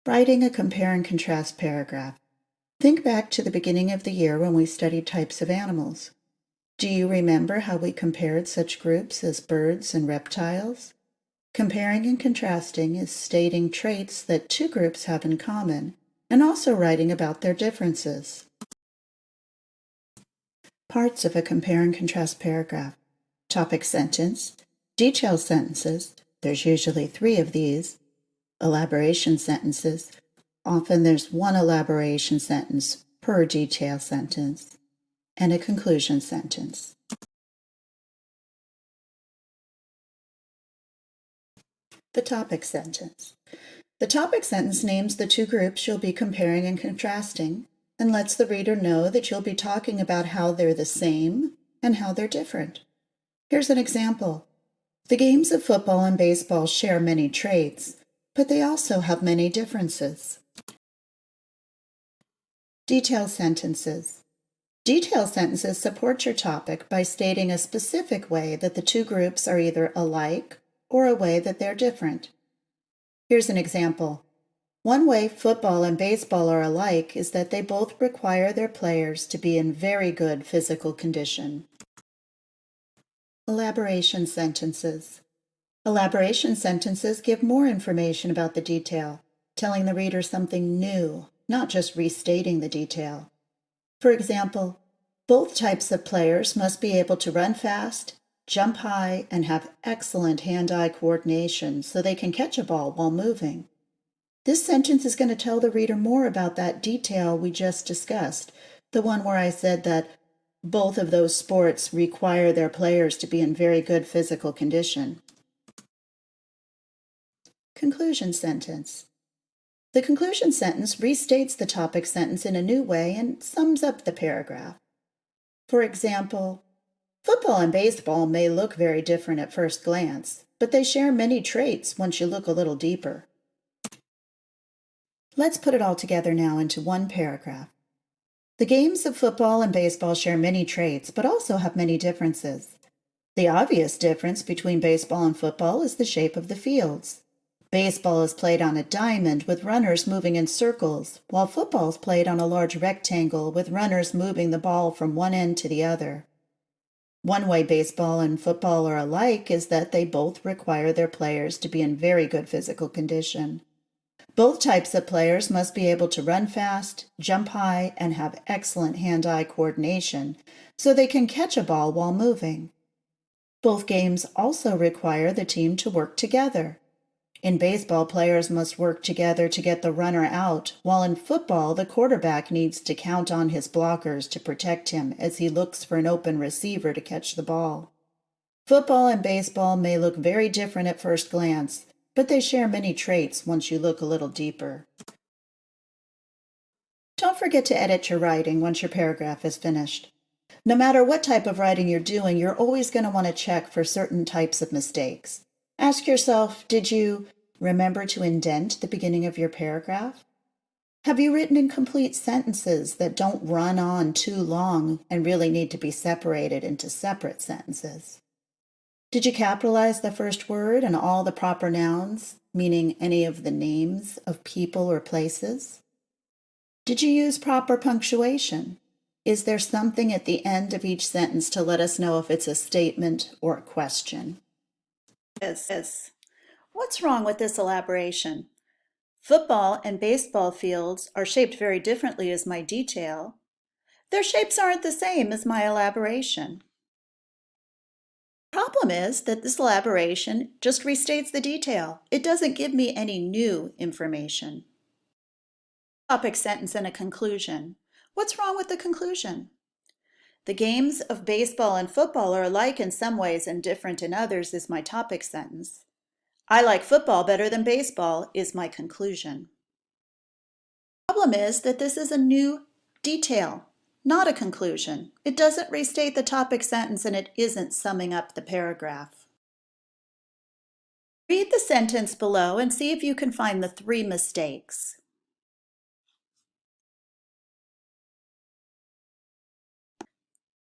Writing a compare and contrast paragraph. Think back to the beginning of the year when we studied types of animals. Do you remember how we compared such groups as birds and reptiles? Comparing and contrasting is stating traits that two groups have in common and also writing about their differences. Parts of a compare and contrast paragraph. Topic sentence, detail sentences, there's usually 3 of these, elaboration sentences, often there's 1 elaboration sentence per detail sentence, and a conclusion sentence. The topic sentence. The topic sentence names the 2 groups you'll be comparing and contrasting and lets the reader know that you'll be talking about how they're the same and how they're different. Here's an example. The games of football and baseball share many traits, but they also have many differences. Detail sentences. Detail sentences support your topic by stating a specific way that the 2 groups are either alike or a way that they're different. Here's an example. One way football and baseball are alike is that they both require their players to be in very good physical condition. Elaboration sentences. Elaboration sentences give more information about the detail, telling the reader something new, not just restating the detail. For example, both types of players must be able to run fast, jump high, and have excellent hand-eye coordination so they can catch a ball while moving. This sentence is going to tell the reader more about that detail we just discussed, the one where I said that both of those sports require their players to be in very good physical condition. Conclusion sentence. The conclusion sentence restates the topic sentence in a new way and sums up the paragraph. For example, football and baseball may look very different at first glance, but they share many traits once you look a little deeper. Let's put it all together now into one paragraph. The games of football and baseball share many traits, but also have many differences. The obvious difference between baseball and football is the shape of the fields. Baseball is played on a diamond with runners moving in circles, while football is played on a large rectangle with runners moving the ball from one end to the other. One way baseball and football are alike is that they both require their players to be in very good physical condition. Both types of players must be able to run fast, jump high, and have excellent hand-eye coordination so they can catch a ball while moving. Both games also require the team to work together. In baseball, players must work together to get the runner out, while in football, the quarterback needs to count on his blockers to protect him as he looks for an open receiver to catch the ball. Football and baseball may look very different at first glance, but they share many traits once you look a little deeper. Don't forget to edit your writing once your paragraph is finished. No matter what type of writing you're doing, you're always going to want to check for certain types of mistakes. Ask yourself, did you remember to indent the beginning of your paragraph? Have you written incomplete sentences that don't run on too long and really need to be separated into separate sentences? Did you capitalize the first word and all the proper nouns, meaning any of the names of people or places? Did you use proper punctuation? Is there something at the end of each sentence to let us know if it's a statement or a question? Yes. What's wrong with this elaboration? Football and baseball fields are shaped very differently as my detail. Their shapes aren't the same as my elaboration. The problem is that this elaboration just restates the detail. It doesn't give me any new information. Topic sentence and a conclusion. What's wrong with the conclusion? The games of baseball and football are alike in some ways and different in others is my topic sentence. I like football better than baseball is my conclusion. The problem is that this is a new detail, not a conclusion. It doesn't restate the topic sentence and it isn't summing up the paragraph. Read the sentence below and see if you can find the 3 mistakes.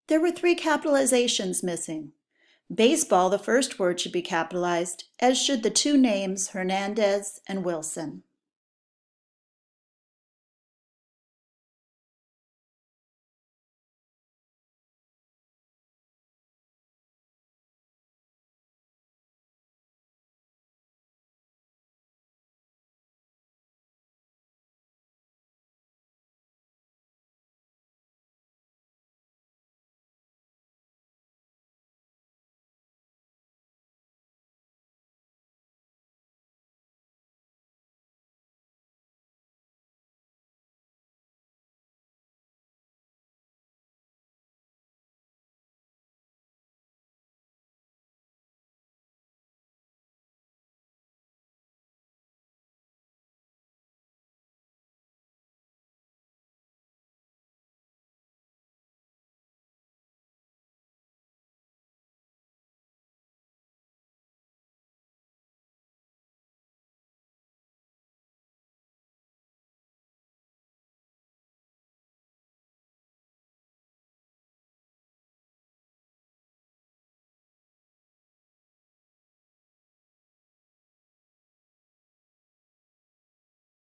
There were 3 capitalizations missing. Baseball, the first word should be capitalized, as should the 2 names Hernandez and Wilson.